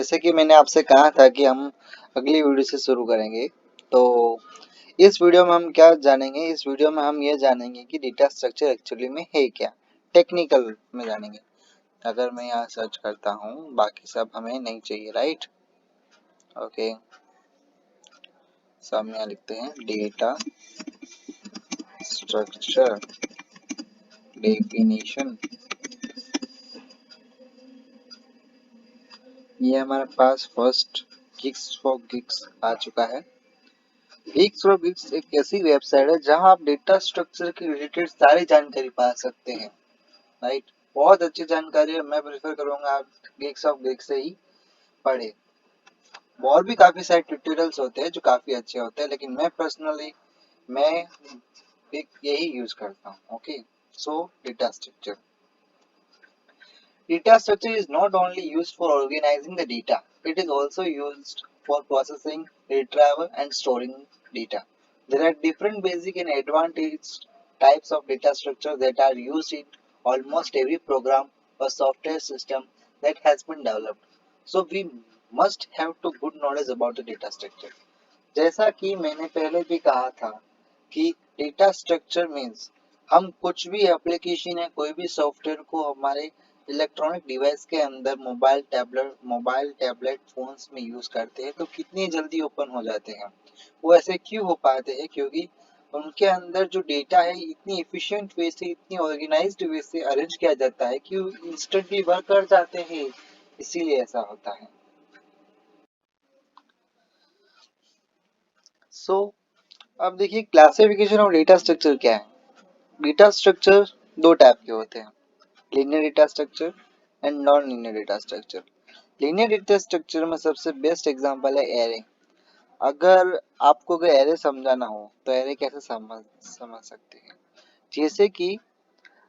जैसे कि मैंने आपसे कहा था कि हम अगली वीडियो से शुरू करेंगे। तो इस वीडियो में हम क्या जानेंगे? इस वीडियो में हम ये जानेंगे कि डेटा स्ट्रक्चर एक्चुअली में है क्या, टेक्निकल में जानेंगे। अगर मैं यहाँ सर्च करता हूँ, बाकी सब हमें नहीं चाहिए, राइट? ओके, सब में यहाँ लिखते हैं डेटा स्ट्रक्चर डेफिनेशन। ये हमारे पास फर्स्ट गिग्स फॉर गिग्स आ चुका है। गिग्स फॉर गिग्स एक ऐसी वेबसाइट है जहां आप डेटा स्ट्रक्चर के रिलेटेड सारी जानकारी पा सकते हैं, राइट? बहुत अच्छी जानकारी है। मैं प्रेफर करूंगा आप गिग्स ऑफ गिग्स से ही पढ़े। और भी काफी सारे ट्यूटोरियल्स होते हैं जो काफी अच्छे होते हैं, लेकिन मैं पर्सनली मैं एक यही यूज करता हूँ। Okay, so data structure data structure is not only used for organizing the data, it is also used for processing, retrieval, and storing data. There are different basic and advanced types of data structure that are used in almost every program or software system that has been developed. So we must have to good knowledge about the data structure. जैसा कि मैंने पहले भी कहा था कि data structure means हम कुछ भी एप्लीकेशन या कोई भी सॉफ्टवेयर को हमारे इलेक्ट्रॉनिक डिवाइस के अंदर मोबाइल टैबलेट फोन्स में यूज करते हैं तो कितनी जल्दी ओपन हो जाते हैं। वो ऐसे क्यों हो पाते हैं? क्योंकि उनके अंदर जो डेटा है इतनी एफिशिएंट वे से, इतनी ऑर्गेनाइज्ड वे से अरेंज किया जाता है कि वो इंस्टेंटली वर्क कर जाते हैं, इसीलिए ऐसा होता है। सो अब देखिए क्लासिफिकेशन ऑफ डेटा स्ट्रक्चर क्या है। डेटा स्ट्रक्चर दो टाइप के होते हैं, linear data structure and non linear data structure. Linear data structure में सबसे बेस्ट एग्जांपल है एरे। अगर एरे समझाना हो तो एरे कैसे समझ सकते हैं? जैसे कि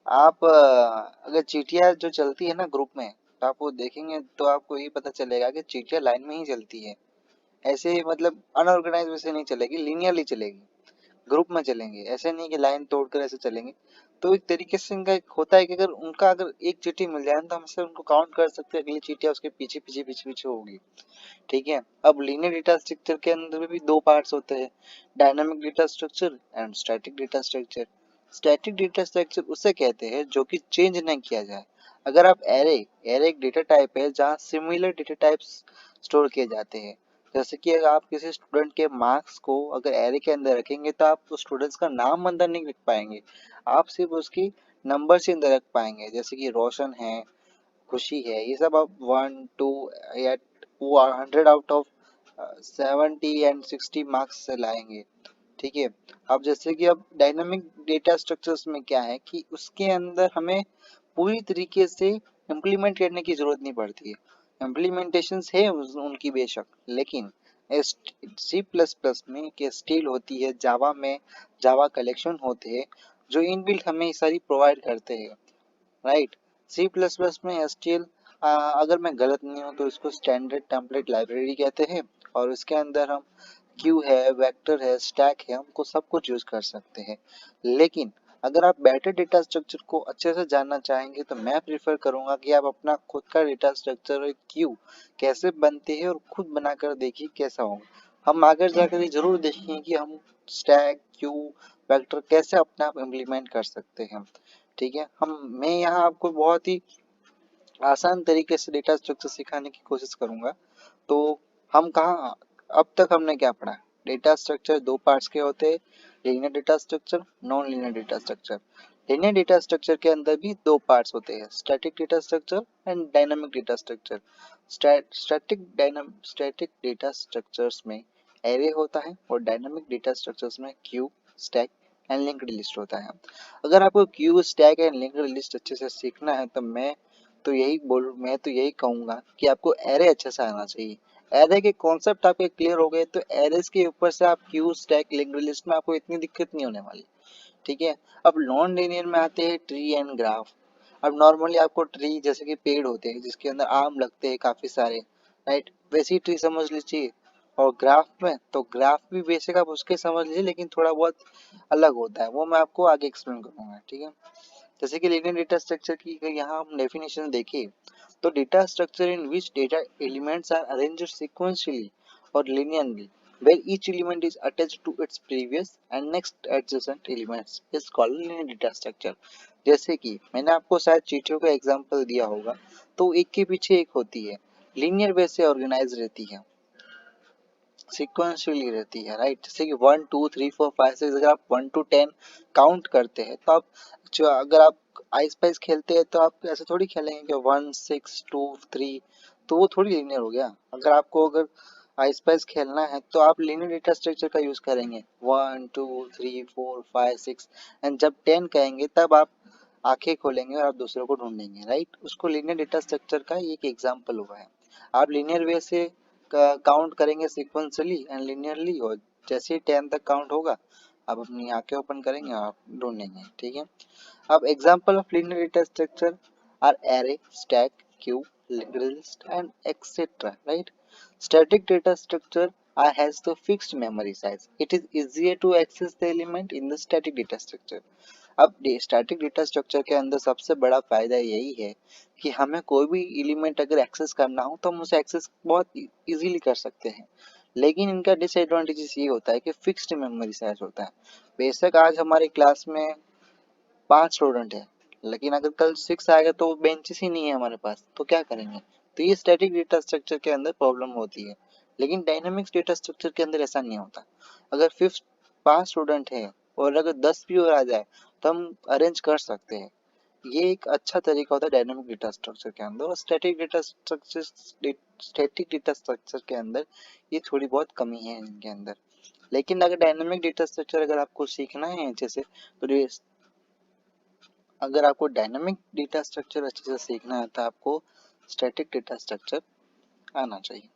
आप अगर चीटियां जो चलती है ना ग्रुप में, तो आप वो देखेंगे तो आपको ये पता चलेगा कि चीटियां लाइन में ही चलती है। ऐसे मतलब अनऑर्गेनाइज वैसे नहीं चलेगी, लीनियरली चलेगी, ग्रुप में चलेंगे। ऐसे नहीं कि लाइन तोड़कर ऐसे चलेंगे। तो एक तरीके से इनका एक होता है कि अगर एक चीटी मिल जाए तो हम इससे उनको काउंट कर सकते हैं, अगली चीटियां उसके पीछे पीछे पीछे पीछे होगी। ठीक है। अब लीनियर डेटा स्ट्रक्चर के अंदर भी दो पार्ट्स होते हैं, dynamic data structure and static data structure. Static data structure उसे कहते हैं जो कि चेंज नहीं किया जाए। अगर आप एरे एरे एक डेटा टाइप है जहाँ सिमिलर डेटा टाइप्स स्टोर किए जाते हैं। जैसे कि अगर आप किसी स्टूडेंट के मार्क्स को अगर एरे के अंदर रखेंगे तो आप उस स्टूडेंट्स का नाम अंदर नहीं लिख पाएंगे, आप सिर्फ उसकी नंबर से अंदर रख पाएंगे। जैसे कि रोशन है, खुशी है, ये सब आप 1 2 या 100 आउट ऑफ 70 एंड 60 मार्क्स से लाएंगे। ठीक है। अब जैसे कि अब डायनामिक डेटा स्ट्रक्चर्स में क्या है कि उसके अंदर हमें पूरी तरीके से इम्प्लीमेंट करने की जरूरत नहीं पड़ती है। इम्प्लीमेंटेशंस है उनकी बेशक, लेकिन सी प्लस प्लस में के स्टील होती है, जावा में जावा कलेक्शन होते हैं जो इनबिल्ट हमें सारी प्रोवाइड करते हैं, राइट? सी प्लस प्लस में एसटीएल, अगर मैं गलत नहीं हूँ तो इसको स्टैंडर्ड टेम्पलेट लाइब्रेरी कहते हैं। और इसके अंदर हम क्यू है, वेक्टर है, स्टैक है, हमको सब कुछ यूज कर सकते हैं। लेकिन अगर आप बेटर डेटा स्ट्रक्चर को अच्छे से जानना चाहेंगे तो मैं प्रीफर करूंगा कि आप अपना खुद का डेटा स्ट्रक्चर और क्यू कैसे बनते हैं और खुद बनाकर देखिए कैसा होगा। हम आगे जाकर ये जरूर देखेंगे कि हम स्टैक, क्यू, वेक्टर कैसे अपने आप इम्प्लीमेंट कर सकते हैं। ठीक है। मैं यहाँ आपको बहुत ही आसान तरीके से डेटा स्ट्रक्चर सिखाने की कोशिश करूंगा। तो हम कहाँ अब तक हमने क्या पढ़ा? डेटा स्ट्रक्चर दो पार्ट्स के होते हैं, linear data structure, non linear data structure. Linear data structure के अंदर भी दो पार्ट्स होते हैं, static data structure and dynamic data structure. Static data structures में एरे होता है और डायनामिक डेटा स्ट्रक्चर्स में Q, stack and linked list होता है। अगर आपको Q, stack and linked list अच्छे से सीखना है तो मैं तो यही कहूंगा कि आपको एरे अच्छे से आना चाहिए। एरे के कॉन्सेप्ट आपके क्लियर हो गए तो एरेस के ऊपर से आप क्यू, स्टैक, लिंक्ड लिस्ट में आपको इतनी दिक्कत नहीं होने वाली। ठीक है। अब नॉन लीनियर में आते हैं ट्री एंड ग्राफ। अब नॉर्मली आपको ट्री जैसे कि पेड़ होते हैं जिसके अंदर आम लगते हैं काफी सारे, राइट? वैसी ट्री समझ लीजिए। और ग्राफ में तो ग्राफ भी बेसिक आप उसके समझ लीजिए, लेकिन थोड़ा बहुत अलग होता है, वो मैं आपको आगे एक्सप्लेन करूंगा। ठीक है। जैसे कि लीनियर डेटा स्ट्रक्चर की यहाँ हम डेफिनेशन देखें तो data structure in which data elements are arranged sequentially or linearly where each element is attached to its previous and next adjacent elements is called linear data structure। जैसे कि मैंने आपको शायद चीटियों का एग्जांपल दिया होगा, तो एक के पीछे एक होती है, लीनियर वे से ऑर्गेनाइज रहती है, सिक्वेंशियली रहती है, राइट। जैसे कि 1 2 3 4 5 6, अगर आप 1 to 10 काउंट करते हैं तो आप जो अगर आप आई स्पाइस खेलते हैं तो आप ऐसे थोड़ी खेलेंगे कि 1 6 2 3, तो वो थोड़ी लीनियर हो गया। अगर आई स्पाइस खेलना है तो आप लीनियर डेटा स्ट्रक्चर का यूज करेंगे, 1 2 3 4 5 6, एंड जब 10 कहेंगे तब आप आंखें खोलेंगे और आप दूसरों को ढूंढेंगे, राइट। उसको लीनियर डेटा स्ट्रक्चर का एक एग्जाम्पल हुआ है। आप लीनियर वे से काउंट करेंगे सिक्वेंसली एंड लिनियरली, और जैसे ही 10 तक काउंट होगा आप अपनी आंखें ओपन करेंगे और आप ढूंढेंगे, ठीक है। अब example of linear data structure are array, stack, queue, linked list and etc, right? Static data structure has the fixed memory size. It is easier to access the element in the static data structure. अब static data structure के अंदर सबसे बड़ा फायदा यही है कि हमें कोई भी एलिमेंट अगर एक्सेस करना हो तो हम उसे एक्सेस बहुत इजीली कर सकते हैं। लेकिन इनका डिसएडवांटेजेस ये होता है कि फिक्स्ड मेमोरी साइज होता है। बेशक आज हमारी क्लास में 5 स्टूडेंट है, लेकिन अगर कल 6 आएगा तो बेंचेस ही नहीं है हमारे पास, तो क्या करेंगे। तो ये स्टैटिक डेटा स्ट्रक्चर के अंदर प्रॉब्लम होती है। लेकिन डायनेमिक्स डेटा स्ट्रक्चर के अंदर ऐसा नहीं होता। अगर फिफ्थ 5 स्टूडेंट है और अगर 10 भी और आ जाए तो हम अरेंज कर सकते हैं। ये एक अच्छा तरीका होता है डायनेमिक डेटा स्ट्रक्चर के अंदर, और स्टैटिक डेटा स्ट्रक्चर के अंदर ये थोड़ी बहुत कमी है इनके अंदर। लेकिन अगर डायनेमिक डेटा स्ट्रक्चर अगर आपको सीखना है अच्छे से, तो अगर आपको डायनामिक डेटा स्ट्रक्चर अच्छे से सीखना है तो आपको स्टैटिक डेटा स्ट्रक्चर आना चाहिए।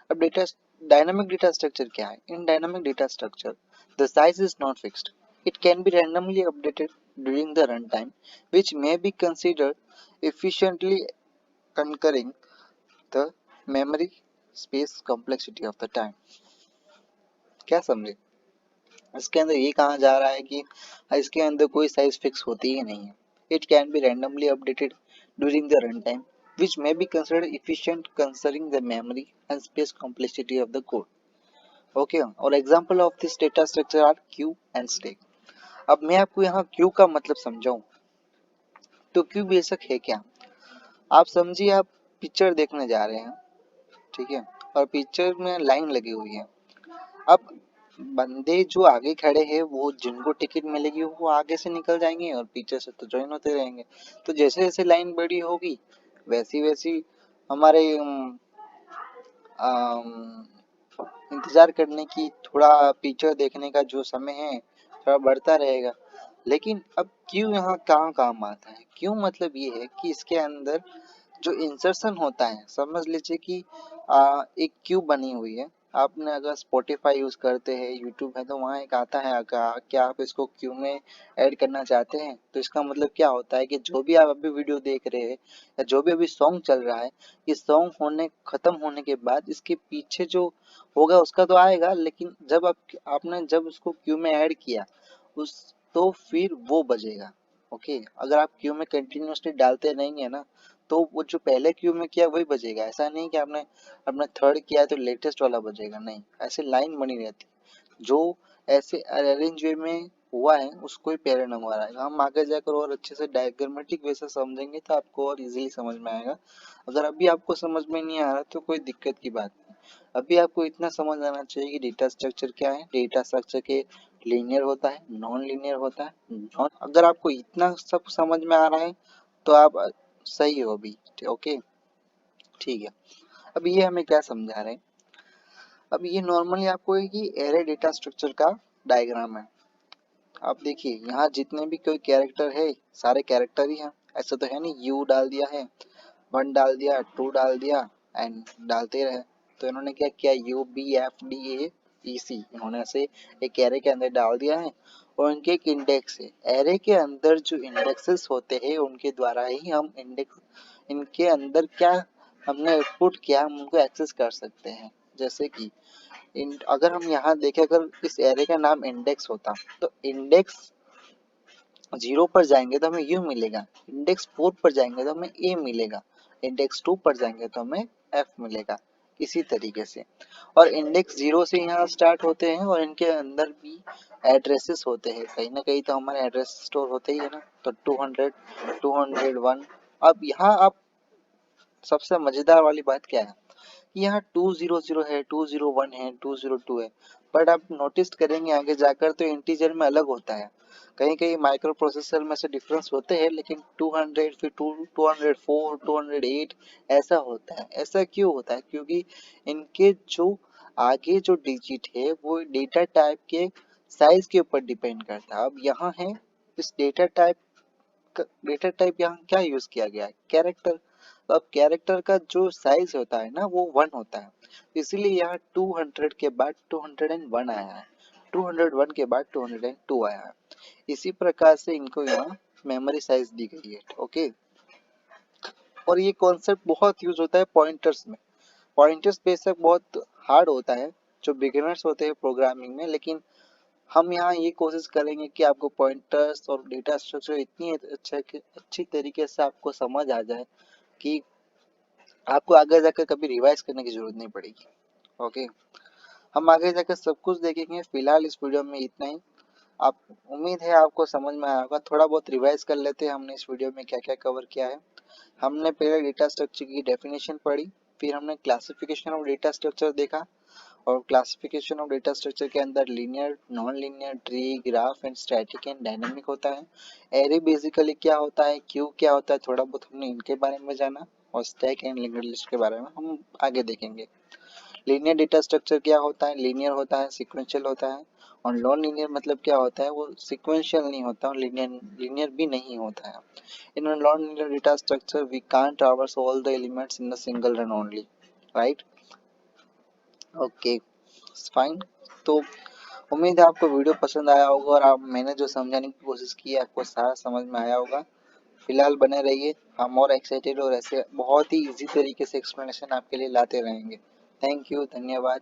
अब डेटा डायनामिक डेटा स्ट्रक्चर क्या है। इन dynamic data structure the size is not fixed, it can be randomly updated during the runtime which may be considered efficiently concurring the memory space complexity of the time। क्या समझे। इसके अंदर ये कहा जा रहा है कि इसके अंदर कोई साइज फिक्स होती ही नहीं है। It can be randomly updated during the runtime which may be considered efficient considering the memory and space complexity of the code। Okay, और example of this data structure are queue and stack. अब मैं आपको यहाँ Q का मतलब समझाऊं तो Q बेशक है क्या। आप समझिए, आप पिक्चर देखने जा रहे हैं, ठीक है, और पिक्चर में लाइन लगी हुई है। अब बंदे जो आगे खड़े हैं वो जिनको टिकट मिलेगी वो आगे से निकल जाएंगे और पीछे से तो ज्वाइन होते रहेंगे। तो जैसे जैसे लाइन बड़ी होगी वैसी वैसी हमारे इंतजार करने की, थोड़ा पिक्चर देखने का जो समय है थोड़ा बढ़ता रहेगा। लेकिन अब क्यों यहाँ कहाँ काम आता है। क्यों मतलब ये है कि इसके अंदर जो इंसर्शन होता है, समझ लीजिए कि एक क्यू बनी हुई है। आपने अगर स्पॉटिफाई यूज करते हैं, यूट्यूब है, तो वहाँ एक आता है क्या आप इसको क्यू में ऐड करना चाहते हैं। तो इसका मतलब क्या होता है कि जो भी आप अभी वीडियो देख रहे हैं या जो भी अभी सॉन्ग चल रहा है, ये सॉन्ग होने खत्म होने के बाद इसके पीछे जो होगा उसका तो आएगा, लेकिन जब आपने जब उसको क्यू में ऐड किया उस तो फिर वो बजेगा। ओके, अगर आप क्यू में कंटिन्यूअसली डालते रहेंगे ना तो वो जो पहले क्यू में किया वही बजेगा। ऐसा नहीं कि आपने अपना थर्ड किया तो लेटेस्ट वाला बजेगा, नहीं, ऐसे लाइन बनी रहती। जो ऐसे अरेंज वे में हुआ है उसको ही पहले नंबर आएगा। हम आगे जाकर और अच्छे से डायग्रामेटिक वे से समझेंगे तो आपको और इजीली समझ में आएगा। अगर अभी आपको समझ में नहीं आ रहा तो कोई दिक्कत की बात नहीं। अभी आपको इतना समझ आना चाहिए कि डेटा स्ट्रक्चर क्या है। डेटा स्ट्रक्चर के लीनियर होता है, नॉन लीनियर होता है, नॉन, अगर आपको इतना सब समझ में आ रहा है तो आप सही हो अभी। ओके, ठीक है। अब ये हमें क्या समझा रहे हैं। अब ये नॉर्मली आपको है कि एरे डेटा स्ट्रक्चर का डायग्राम है। आप देखिए यहाँ जितने भी कोई कैरेक्टर है सारे कैरेक्टर ही हैं। ऐसा तो है नहीं यू डाल दिया है, 1 डाल दिया, 2 डाल दिया एंड डालते रहे। तो इन्होंने क्या किया, UBFDAEC इन्होंने ऐसे एक एरे के अंदर डाल दिया है और इनके एक इंडेक्स है। एरे के अंदर जो इंडेक्सेस होते हैं उनके द्वारा ही हम इंडेक्स, इनके अंदर क्या हमने इनपुट किया हम उनको एक्सेस कर सकते हैं। जैसे कि अगर हम यहाँ देखें, अगर इस एरे का नाम इंडेक्स होता तो इंडेक्स जीरो पर जाएंगे तो हमें यू मिलेगा, इंडेक्स 4 पर जाएंगे तो हमें ए मिलेगा, इंडेक्स 2 पर जाएंगे तो हमें एफ मिलेगा, इसी तरीके से। और इंडेक्स जीरो से यहाँ स्टार्ट होते हैं और इनके अंदर भी एड्रेसेस होते हैं, कहीं ना कहीं तो हमारे एड्रेस स्टोर होते ही है ना, तो 200, 201। अब यहाँ आप सबसे मजेदार वाली बात क्या है, यहाँ 200 है, 201 है, 202 है, बट आप नोटिस करेंगे आगे जाकर तो इंटीजर में अलग होता है। कहीं कहीं माइक्रो प्रोसेसर में से डिफरेंस होते हैं, लेकिन 200 फिर 204 208 ऐसा होता है। ऐसा क्यों होता है? क्योंकि इनके जो आगे जो डिजिट है वो डेटा टाइप के साइज के ऊपर डिपेंड करता है। अब यहाँ है इस डेटा टाइप यहाँ क्या यूज किया गया है, कैरेक्टर। तो अब कैरेक्टर का जो साइज होता है ना वो 1 होता है, इसीलिए यहाँ 200 के बाद 201 आया है, 201 के बाद 202 आया है। इसी प्रकार से इनको यहाँ मेमोरी साइज दी गई है। ओके, और ये कॉन्सेप्ट बहुत यूज होता है पॉइंटर्स में। पॉइंटर्स बेशक बहुत हार्ड होता है जो बिगिनर्स होते हैं प्रोग्रामिंग में, लेकिन हम यहाँ ये कोशिश करेंगे कि आपको पॉइंटर्स और डेटा स्ट्रक्चर इतनी अच्छी तरीके से आपको समझ आ जाए कि आपको आगे जाकर कभी रिवाइज करने की जरूरत नहीं पड़ेगी। ओके, हम आगे जाकर सब कुछ देखेंगे, फिलहाल इस वीडियो में इतना ही। आप उम्मीद है आपको समझ में आया होगा। थोड़ा बहुत रिवाइज कर लेते हैं हमने इस वीडियो में क्या क्या कवर किया है। हमने पहले डेटा स्ट्रक्चर की डेफिनेशन पढ़ी, फिर हमने क्लासिफिकेशन ऑफ डेटा स्ट्रक्चर देखा, और क्लासिफिकेशन ऑफ डेटा स्ट्रक्चर के अंदर linear, non linear, tree, graph and static and dynamic होता है। एरे बेसिकली क्या होता है, क्यू क्या होता है, थोड़ा बहुत हमने इनके बारे में जाना, और स्टैक एंड लिंक्ड लिस्ट के बारे में हम आगे देखेंगे। लीनियर डेटा स्ट्रक्चर क्या होता है, लीनियर होता है, सीक्वेंशियल होता है। और नॉन लीनियर मतलब क्या होता है, वो सीक्वेंशियल नहीं होता और लीनियर लीनियर भी नहीं होता है। In non linear data structure we can't traverse all the elements in a single run only, right? Okay, fine. तो उम्मीद है आपको वीडियो पसंद आया होगा और आप मैंने जो समझाने की कोशिश की है आपको सारा समझ में आया होगा। फिलहाल बने रहिए, हम और एक्साइटेड और ऐसे बहुत ही इजी तरीके से एक्सप्लेनेशन आपके लिए लाते रहेंगे। थैंक यू, धन्यवाद।